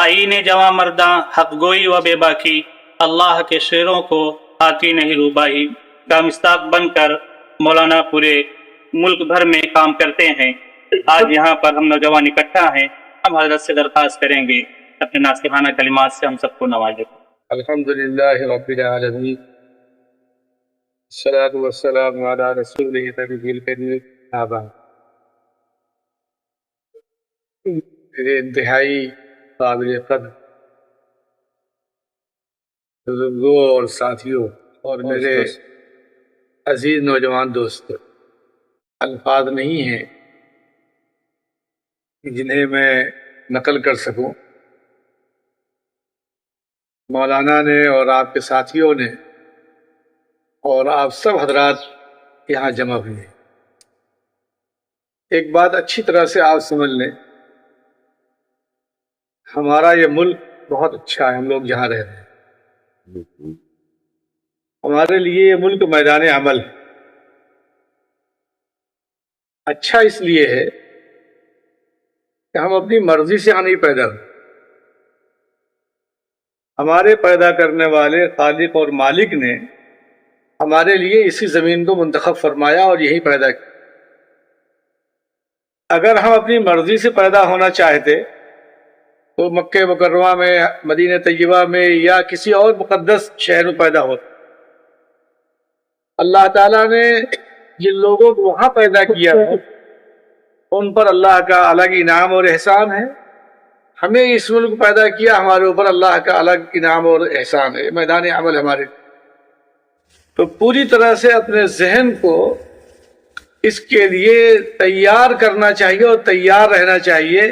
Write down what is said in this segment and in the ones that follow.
آئین جواں مرداں حق گوئی و بے باکی، اللہ کے شعروں کو آتی نہیں روبائی کا مصداق بن کر مولانا پورے ملک بھر میں کام کرتے ہیں۔ آج یہاں پر ہم نوجوان اکٹھا ہیں، ہم حضرت سے درخواست کریں گے اپنے ناصحانہ کلمات سے ہم سب کو نوازیں۔ الحمدللہ رب العالمین، الصلاۃ والسلام علی رسولہ نبی الکریم، اما بعد۔ میرے انتہائی قابل قدر بزرگوں اور ساتھیوں اور میرے عزیز نوجوان دوست، الفاظ نہیں ہیں جنہیں میں نقل کر سکوں۔ مولانا نے اور آپ کے ساتھیوں نے اور آپ سب حضرات یہاں جمع ہوئے، ایک بات اچھی طرح سے آپ سمجھ لیں، ہمارا یہ ملک بہت اچھا ہے، ہم لوگ جہاں رہ رہے ہیں، ہمارے لیے یہ ملک میدان عمل ہے۔ اچھا اس لیے ہے کہ ہم اپنی مرضی سے یہاں نہیں پیدا ہوئے، ہمارے پیدا کرنے والے خالق اور مالک نے ہمارے لیے اسی زمین کو منتخب فرمایا اور یہی پیدا کیا۔ اگر ہم اپنی مرضی سے پیدا ہونا چاہتے تو مکہ مکرمہ میں، مدینہ طیبہ میں یا کسی اور مقدس شہر میں پیدا ہوتا۔ اللہ تعالیٰ نے جن لوگوں کو وہاں پیدا کیا ہے ان پر اللہ کا الگ انعام اور احسان ہے، ہمیں اس ملک پیدا کیا، ہمارے اوپر اللہ کا الگ انعام اور احسان ہے، میدان عمل ہمارے۔ تو پوری طرح سے اپنے ذہن کو اس کے لیے تیار کرنا چاہیے اور تیار رہنا چاہیے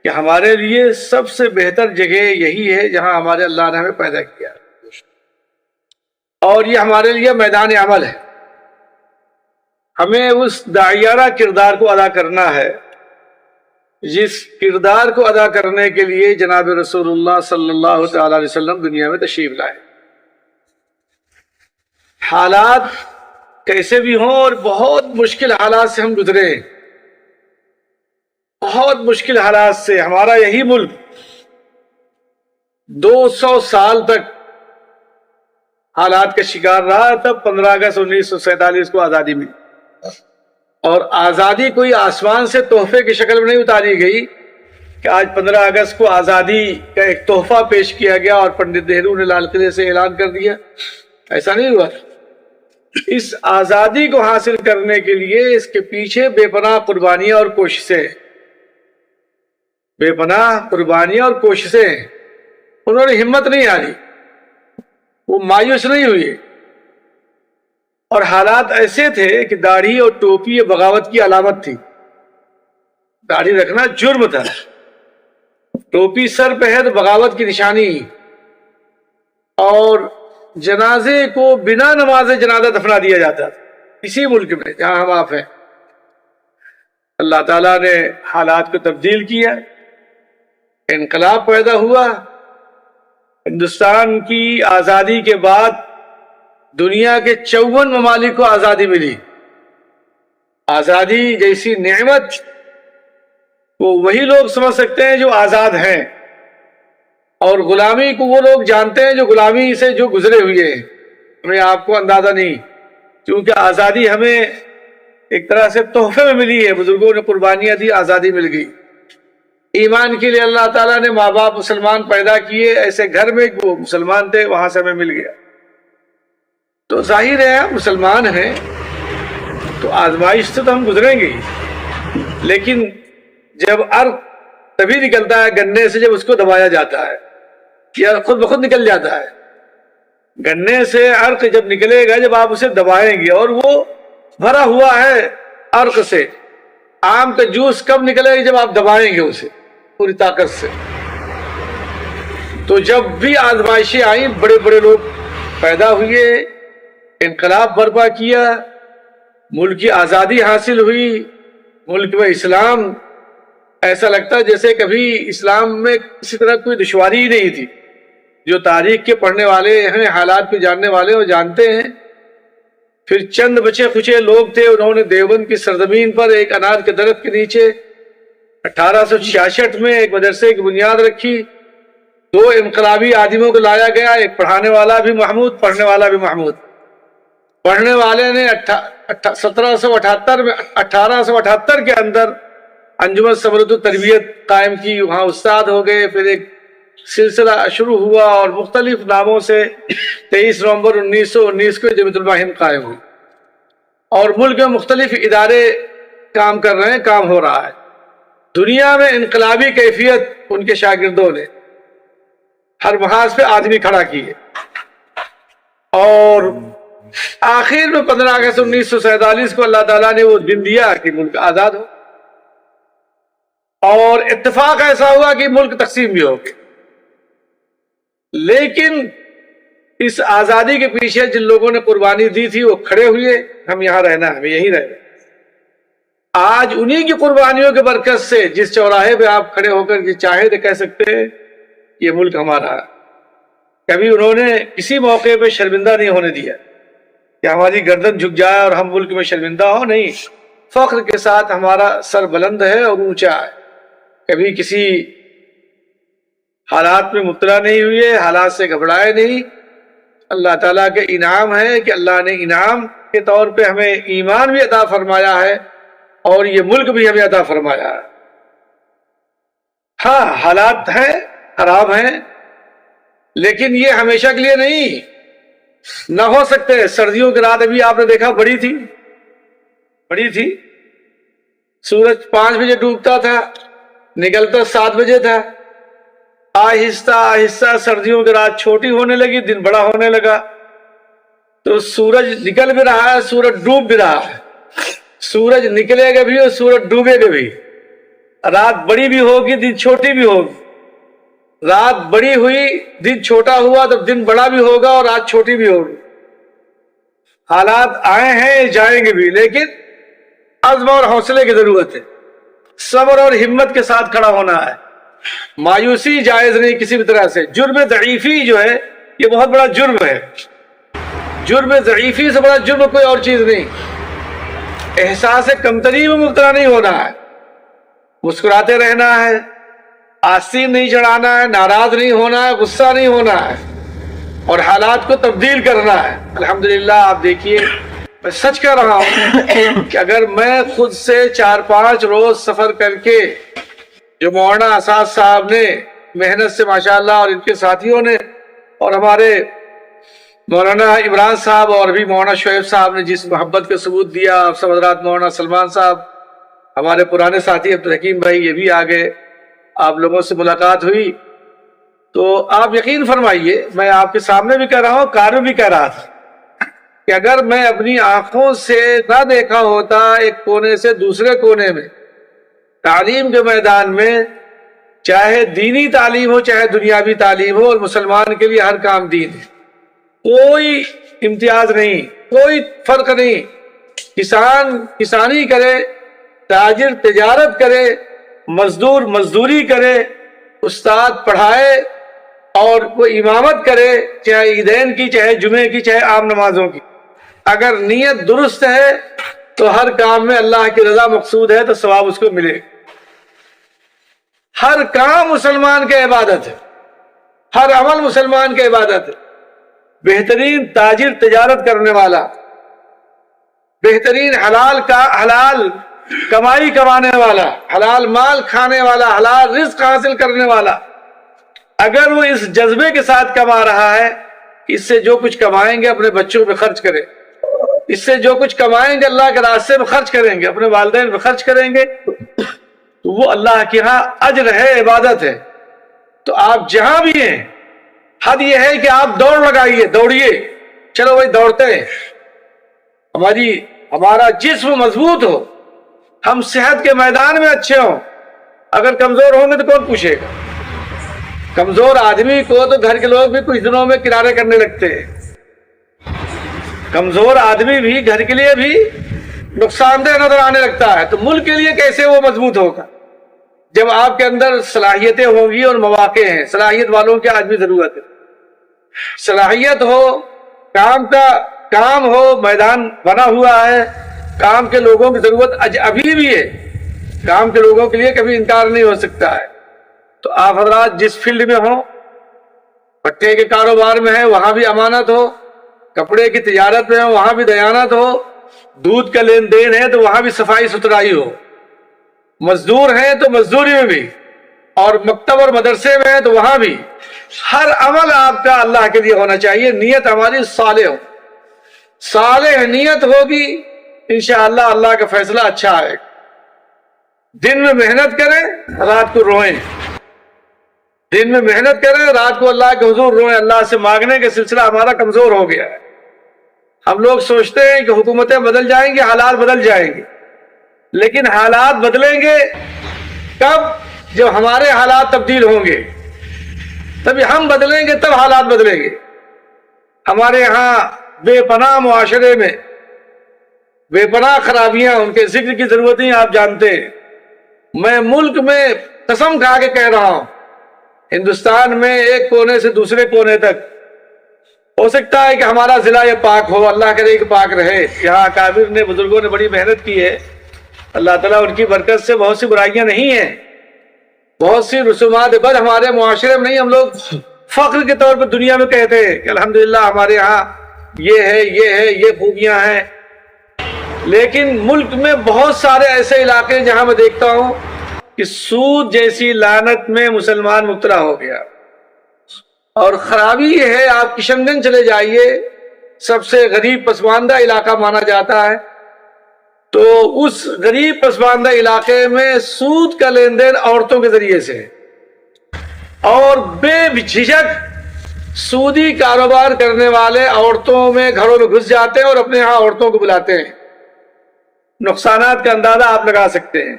کہ ہمارے لیے سب سے بہتر جگہ یہی ہے جہاں ہمارے اللہ نے ہمیں پیدا کیا، اور یہ ہمارے لیے میدان عمل ہے۔ ہمیں اس داعیانہ کردار کو ادا کرنا ہے جس کردار کو ادا کرنے کے لیے جناب رسول اللہ صلی اللہ تعالی علیہ وسلم دنیا میں تشریف لائے۔ حالات کیسے بھی ہوں، اور بہت مشکل حالات سے ہم گزرے ہیں، بہت مشکل حالات سے۔ ہمارا یہی ملک 200 سال تک حالات کا شکار رہا، تب 15 اگست 1947 کو آزادی ملی، اور آزادی کوئی آسمان سے تحفے کی شکل میں نہیں اتاری گئی کہ آج 15 اگست کو آزادی کا ایک تحفہ پیش کیا گیا اور پنڈت نہرو نے لال قلعے سے اعلان کر دیا، ایسا نہیں ہوا۔ اس آزادی کو حاصل کرنے کے لیے اس کے پیچھے بے پناہ قربانیاں اور کوششیں، بے پناہ قربانیاں اور کوششیں، انہوں نے ہمت نہیں ہاری، وہ مایوس نہیں ہوئے، اور حالات ایسے تھے کہ داڑھی اور ٹوپی یہ بغاوت کی علامت تھی۔ داڑھی رکھنا جرم تھا، ٹوپی سر پہ ہے تو بغاوت کی نشانی، اور جنازے کو بنا نماز جنازہ دفنا دیا جاتا تھا اسی ملک میں جہاں ہم آپ ہیں۔ اللہ تعالیٰ نے حالات کو تبدیل کیا، انقلاب پیدا ہوا، ہندوستان کی آزادی کے بعد دنیا کے 54 ممالک کو آزادی ملی۔ آزادی جیسی نعمت وہ وہی لوگ سمجھ سکتے ہیں جو آزاد ہیں، اور غلامی کو وہ لوگ جانتے ہیں جو غلامی سے جو گزرے ہوئے ہیں۔ ہمیں آپ کو اندازہ نہیں، کیونکہ آزادی ہمیں ایک طرح سے تحفے میں ملی ہے، بزرگوں نے قربانیاں دی، آزادی مل گئی۔ ایمان کے لیے اللہ تعالیٰ نے ماں باپ مسلمان پیدا کیے، ایسے گھر میں وہ مسلمان تھے، وہاں سے ہمیں مل گیا۔ تو ظاہر ہے ہم مسلمان ہیں تو آزمائش سے تو ہم گزریں گے، لیکن جب عرق تبھی نکلتا ہے گنے سے جب اس کو دبایا جاتا ہے، یا خود بخود نکل جاتا ہے۔ گنے سے عرق جب نکلے گا جب آپ اسے دبائیں گے، اور وہ بھرا ہوا ہے عرق سے۔ آم کا جوس کب نکلے گا؟ جب آپ دبائیں گے اسے پوری طاقت سے۔ تو جب بھی آزمائشیں آئیں، بڑے بڑے لوگ پیدا ہوئے، انقلاب برپا کیا، ملک کی آزادی حاصل ہوئی، ملک میں اسلام ایسا لگتا ہے جیسے کبھی اسلام میں کسی طرح کوئی دشواری ہی نہیں تھی۔ جو تاریخ کے پڑھنے والے ہیں، حالات کو جاننے والے وہ جانتے ہیں۔ پھر چند بچے کچے لوگ تھے، انہوں نے دیوبند کی سرزمین پر ایک انار کے درخت کے نیچے 1866 میں ایک مدرسے کی بنیاد رکھی، دو انقلابی آدمیوں کو لایا گیا، ایک پڑھانے والا بھی محمود، پڑھنے والا بھی محمود۔ پڑھنے والے نے 1878 کے اندر انجمن ثمرۃ التربیت قائم کی، وہاں استاد ہو گئے، پھر ایک سلسلہ شروع ہوا اور مختلف ناموں سے 23 نومبر 1919 کو جمعیت علماء ہند قائم ہوئی، اور ملک میں مختلف ادارے کام کر رہے ہیں، کام ہو رہا ہے۔ دنیا میں انقلابی کیفیت ان کے شاگردوں نے ہر محاذ پہ آدمی کھڑا کیے، اور آخر میں 15 اگست 1947 کو اللہ تعالیٰ نے وہ دن دیا کہ ملک آزاد ہو، اور اتفاق ایسا ہوا کہ ملک تقسیم بھی ہو گیا۔ لیکن اس آزادی کے پیچھے جن لوگوں نے قربانی دی تھی وہ کھڑے ہوئے، ہم یہاں رہنا، ہمیں یہیں رہنا۔ آج انہی کی قربانیوں کے برکت سے جس چوراہے پہ آپ کھڑے ہو کر چاہے تو کہہ سکتے ہیں یہ ملک ہمارا ہے۔ کبھی انہوں نے کسی موقع پہ شرمندہ نہیں ہونے دیا کہ ہماری گردن جھک جائے اور ہم ملک میں شرمندہ ہوں، نہیں، فخر کے ساتھ ہمارا سر بلند ہے اور اونچا ہے۔ کبھی کسی حالات میں مبتلا نہیں ہوئے، حالات سے گھبرائے نہیں۔ اللہ تعالیٰ کے انعام ہے کہ اللہ نے انعام کے طور پہ ہمیں ایمان بھی عطا فرمایا ہے اور یہ ملک بھی ہمیں عطا فرمایا ہے۔ ہاں حالات ہیں، خراب ہیں، لیکن یہ ہمیشہ کے لیے نہیں نہ ہو سکتے۔ سردیوں کی رات ابھی آپ نے دیکھا بڑی تھی، سورج 5 بجے ڈوبتا تھا، نکلتا 7 بجے تھا۔ آہستہ آہستہ سردیوں کی رات چھوٹی ہونے لگی، دن بڑا ہونے لگا، تو سورج نکل بھی رہا ہے، سورج ڈوب بھی رہا ہے۔ سورج نکلے گا بھی اور سورج ڈوبے گا بھی۔ رات بڑی بھی ہوگی، دن چھوٹی بھی ہوگی۔ رات بڑی ہوئی، دن چھوٹا ہوا تو دن بڑا بھی ہوگا اور رات چھوٹی بھی ہوگی۔ حالات آئے ہیں، جائیں گے بھی، لیکن عزم اور حوصلے کی ضرورت ہے، صبر اور ہمت کے ساتھ کھڑا ہونا ہے۔ مایوسی جائز نہیں کسی بھی طرح سے۔ جرم ضعیفی جو ہے یہ بہت بڑا جرم ہے، جرم ضعیفی سے بڑا جرم کوئی اور چیز نہیں۔ احساس کمتری میں مبتلا نہیں ہونا ہے، مسکراتے رہنا ہے، آستین نہیں چڑھانا ہے، ناراض نہیں ہونا ہے، غصہ نہیں ہونا ہے، اور حالات کو تبدیل کرنا ہے۔ الحمدللہ آپ دیکھیے، میں سچ کہہ رہا ہوں کہ اگر میں خود سے 4-5 روز سفر کر کے، جو مولانا اساد صاحب نے محنت سے ماشاءاللہ اور ان کے ساتھیوں نے، اور ہمارے مولانا عمران صاحب اور بھی مولانا شعیب صاحب نے جس محبت کا ثبوت دیا، آپ سب حضرات، مولانا سلمان صاحب، ہمارے پرانے ساتھی عبدالحکیم بھائی یہ بھی آگے، آپ لوگوں سے ملاقات ہوئی، تو آپ یقین فرمائیے، میں آپ کے سامنے بھی کہہ رہا ہوں، کار میں بھی کہہ رہا تھا کہ اگر میں اپنی آنکھوں سے نہ دیکھا ہوتا ایک کونے سے دوسرے کونے میں، تعلیم کے میدان میں، چاہے دینی تعلیم ہو چاہے دنیاوی تعلیم ہو، اور مسلمان کے لیے ہر کام دین ہے، کوئی امتیاز نہیں، کوئی فرق نہیں۔ کسان کسانی کرے، تاجر تجارت کرے، مزدور مزدوری کرے، استاد پڑھائے اور وہ امامت کرے، چاہے عیدین کی، چاہے جمعے کی، چاہے عام نمازوں کی، اگر نیت درست ہے تو ہر کام میں اللہ کی رضا مقصود ہے تو ثواب اس کو ملے۔ ہر کام مسلمان کی عبادت ہے، ہر عمل مسلمان کی عبادت ہے۔ بہترین تاجر تجارت کرنے والا، بہترین حلال کمائی کمانے والا، حلال مال کھانے والا، حلال رزق حاصل کرنے والا، اگر وہ اس جذبے کے ساتھ کما رہا ہے کہ اس سے جو کچھ کمائیں گے اپنے بچوں پہ خرچ کریں، اس سے جو کچھ کمائیں گے اللہ کے راستے میں خرچ کریں گے، اپنے والدین پہ خرچ کریں گے، تو وہ اللہ کے ہاں اجر ہے، عبادت ہے۔ تو آپ جہاں بھی ہیں، حد یہ ہے کہ آپ دوڑ لگائیے، دوڑیے، چلو بھائی دوڑتے ہیں، ہمارا جسم مضبوط ہو، ہم صحت کے میدان میں اچھے ہوں۔ اگر کمزور ہوں گے تو کون پوچھے گا؟ کمزور آدمی کو تو گھر کے لوگ بھی کچھ دنوں میں کنارے کرنے لگتے ہیں، کمزور آدمی بھی گھر کے لیے بھی نقصان دہ نظر آنے لگتا ہے، تو ملک کے لیے کیسے وہ مضبوط ہوگا جب آپ کے اندر صلاحیتیں ہوں گی اور مواقع ہیں۔ صلاحیت والوں کی آج بھی ضرورت ہے، صلاحیت ہو، کام ہو، میدان بنا ہوا ہے، کام کے لوگوں کی ضرورت ابھی بھی ہے، کام کے لوگوں کے لیے کبھی انکار نہیں ہو سکتا ہے۔ تو آپ حضرات جس فیلڈ میں ہوں پٹھے کے کاروبار میں ہے وہاں بھی امانت ہو، کپڑے کی تجارت میں ہو وہاں بھی دیانت ہو، دودھ کا لین دین ہے تو وہاں بھی صفائی ستھرائی ہو، مزدور ہیں تو مزدوری میں بھی، اور مکتب اور مدرسے میں ہے تو وہاں بھی ہر عمل آپ کا اللہ کے لیے ہونا چاہیے، نیت ہماری صالح ہو، صالح نیت ہوگی انشاءاللہ اللہ کا فیصلہ اچھا آئے گا۔ دن میں محنت کریں رات کو روئیں، دن میں محنت کریں رات کو اللہ کے حضور روئیں، اللہ سے مانگنے کا سلسلہ ہمارا کمزور ہو گیا ہے۔ ہم لوگ سوچتے ہیں کہ حکومتیں بدل جائیں گی، حالات بدل جائیں گے، لیکن حالات بدلیں گے کب؟ جب ہمارے حالات تبدیل ہوں گے، تبھی ہم بدلیں گے، تب حالات بدلیں گے۔ ہمارے ہاں بے پناہ معاشرے میں بے پناہ خرابیاں، ان کے ذکر کی ضرورت نہیں، آپ جانتے ہیں۔ میں ملک میں قسم کھا کے کہہ رہا ہوں، ہندوستان میں ایک کونے سے دوسرے کونے تک ہو سکتا ہے کہ ہمارا ضلع یہ پاک ہو، اللہ کرے کہ پاک رہے، یہاں اکابر نے بزرگوں نے بڑی محنت کی ہے، اللہ تعالیٰ ان کی برکت سے بہت سی برائیاں نہیں ہیں، بہت سی رسومات بد ہمارے معاشرے میں نہیں، ہم لوگ فخر کے طور پر دنیا میں کہتے ہیں کہ الحمدللہ ہمارے ہاں یہ ہے یہ خوبیاں ہیں، لیکن ملک میں بہت سارے ایسے علاقے ہیں جہاں میں دیکھتا ہوں کہ سود جیسی لعنت میں مسلمان مبتلا ہو گیا۔ اور خرابی یہ ہے، آپ کشن گنج چلے جائیے، سب سے غریب پسماندہ علاقہ مانا جاتا ہے، تو اس غریب پسماندہ علاقے میں سود کا لین دین عورتوں کے ذریعے سے، اور بے جھجک سودی کاروبار کرنے والے عورتوں میں گھروں میں گھس جاتے ہیں اور اپنے ہاں عورتوں کو بلاتے ہیں۔ نقصانات کا اندازہ آپ لگا سکتے ہیں۔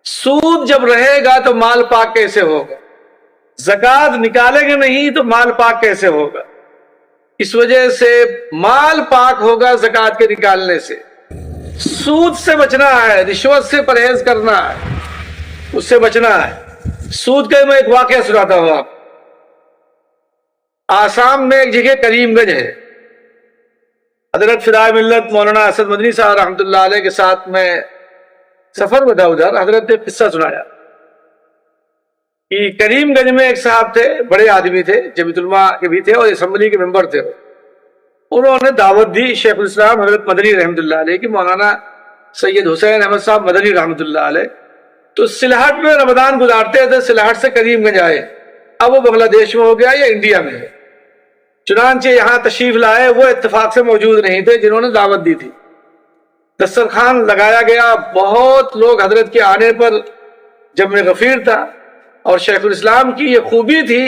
سود جب رہے گا تو مال پاک کیسے ہوگا؟ زکوٰۃ نکالیں گے نہیں تو مال پاک کیسے ہوگا؟ اس وجہ سے مال پاک ہوگا زکوٰۃ کے نکالنے سے۔ سود سے بچنا ہے، رشوت سے پرہیز کرنا ہے، اس سے بچنا ہے۔ سود کا میں ایک واقعہ سناتا ہوں آپ۔ آسام میں ایک جگہ کریم گنج ہے، حضرت فدائے ملت مولانا اسد مدنی صاحب رحمۃ اللہ علیہ کے ساتھ میں سفر میں تھا ادھر، حضرت نے قصہ سنایا کہ کریم گنج میں ایک صاحب تھے، بڑے آدمی تھے، جمیعت علماء کے بھی تھے اور اسمبلی کے ممبر تھے۔ انہوں نے دعوت دی شیخ الاسلام حضرت مدنی رحمۃ اللہ علیہ کی، مولانا سید حسین احمد صاحب مدنی رحمۃ اللہ علیہ، تو سلہٹ میں رمضان گزارتے تھے، سلہٹ سے کریم گنج آئے، اب وہ بنگلہ دیش میں ہو گیا یا انڈیا میں ہے، چنانچہ یہاں تشریف لائے، وہ اتفاق سے موجود نہیں تھے جنہوں نے دعوت دی تھی۔ دسترخوان لگایا گیا، بہت لوگ حضرت کے آنے پر جب میں غفیر تھا، اور شیخ الاسلام کی یہ خوبی تھی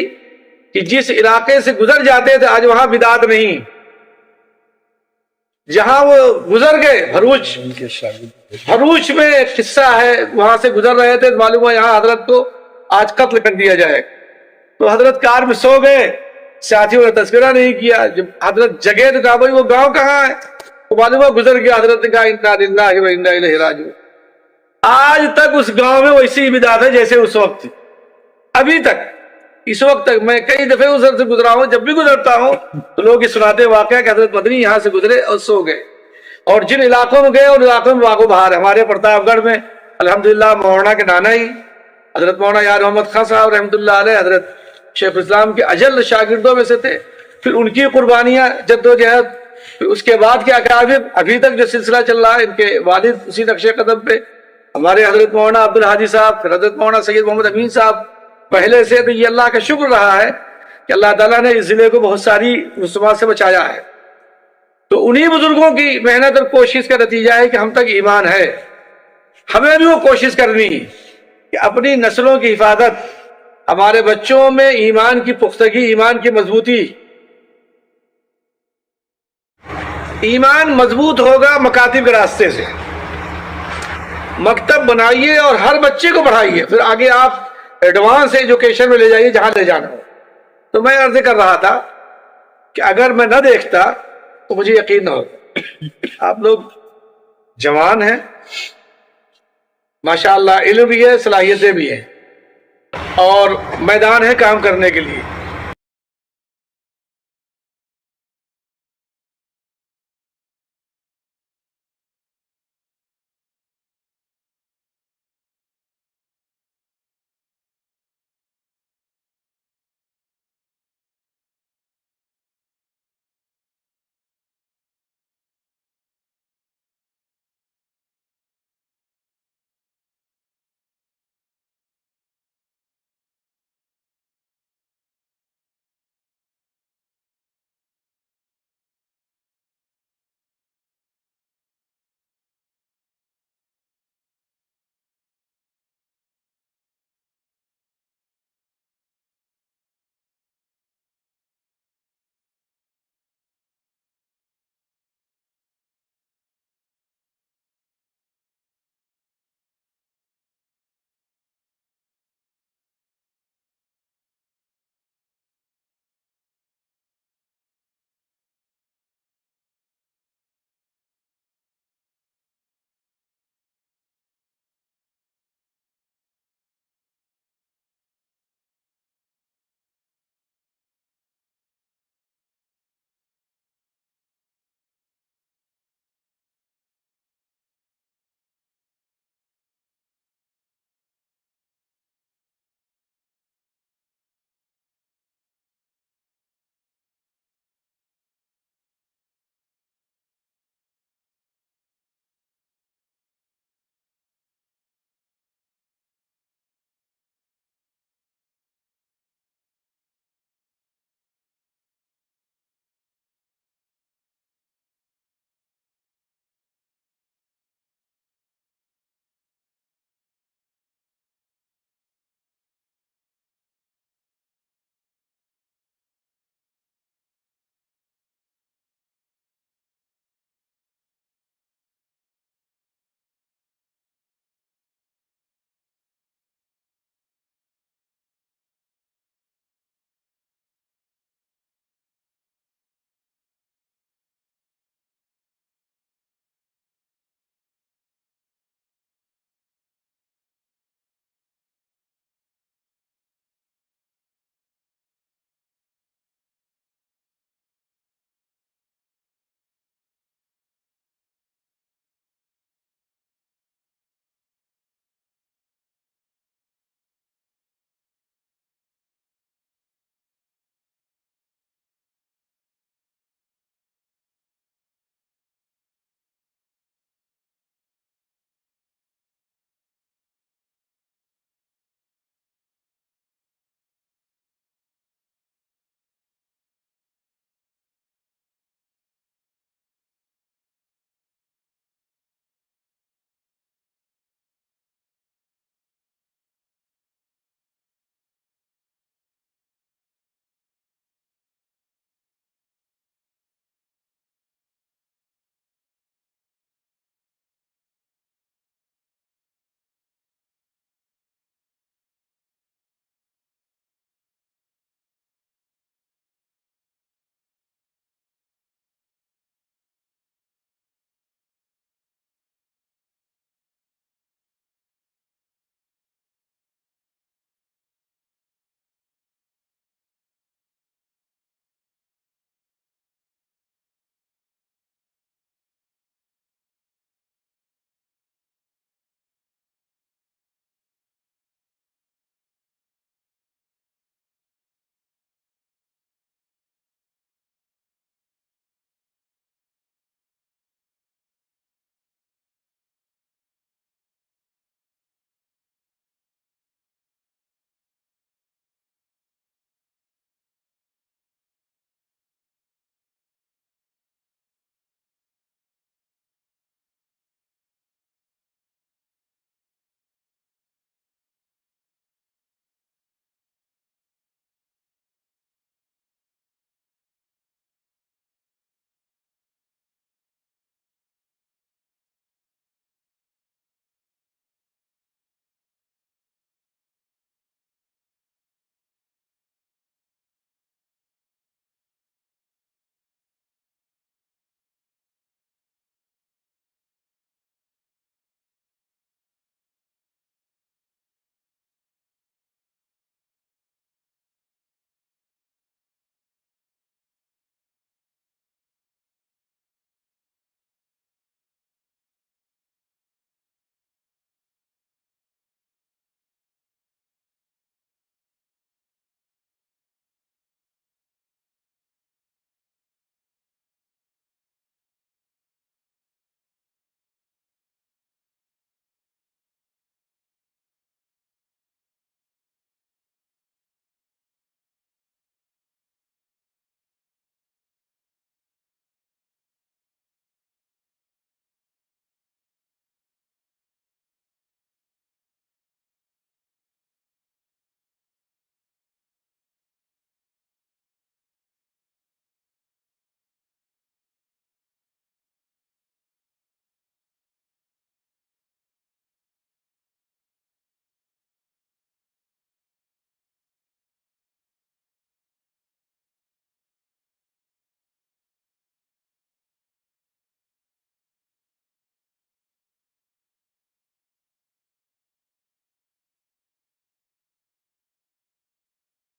کہ جس علاقے سے گزر جاتے تھے آج وہاں بدعت نہیں، جہاں وہ گزر گئے بھروچ میں ایک قصہ ہے، وہاں سے گزر رہے تھے، معلوم ہے یہاں حضرت کو آج قتل کر دیا جائے، تو حضرت کار میں سو گئے، ساتھیوں نے تذکرہ نہیں کیا، جب حضرت جگے تو کہا بھائی وہ گاؤں کہاں ہے؟ وہ معلوم ہے گزر گیا، حضرت نے کہا انا للہ و انا الیہ راجعون۔ آج تک اس گاؤں میں ویسی بدعت ہے جیسے اس وقت تھی، ابھی تک، اس وقت تک۔ میں کئی دفعہ ادھر سے گزرا ہوں، جب بھی گزرتا ہوں تو لوگ یہ سناتے واقعہ کہ حضرت مدنی یہاں سے گزرے اور سو گئے، اور جن علاقوں میں گئے ان علاقوں میں باغ و بہار ہے۔ ہمارے پرتاپ گڑھ میں الحمدللہ مولانا کے نانا ہی حضرت مولانا یار محمد خان صاحب رحمۃ اللہ علیہ حضرت شیخ الاسلام کے اجل شاگردوں میں سے تھے، پھر ان کی قربانیاں جد و جہد، پھر اس کے بعد کے اکابر، ابھی تک جو سلسلہ چل رہا ہے، ان کے والد اسی نقش قدم پہ، ہمارے حضرت مولانا عبد الحادی صاحب، پھر حضرت مولانا سید محمد امین صاحب پہلے سے۔ تو یہ اللہ کا شکر رہا ہے کہ اللہ تعالیٰ نے اس ضلع کو بہت ساری رسومات سے بچایا ہے۔ تو انہی بزرگوں کی محنت اور کوشش کا نتیجہ ہے کہ ہم تک ایمان ہے۔ ہمیں بھی وہ کوشش کرنی کہ اپنی نسلوں کی حفاظت، ہمارے بچوں میں ایمان کی پختگی، ایمان کی مضبوطی۔ ایمان مضبوط ہوگا مکاتب کے راستے سے، مکتب بنائیے اور ہر بچے کو پڑھائیے، پھر آگے آپ ایڈوانس ایجوکیشن میں لے جائیے جہاں لے جانا ہو۔ تو میں عرض کر رہا تھا کہ اگر میں نہ دیکھتا تو مجھے یقین نہ ہوتا۔ آپ لوگ جوان ہیں، ماشاءاللہ علم بھی ہے، صلاحیتیں بھی ہیں، اور میدان ہے کام کرنے کے لیے۔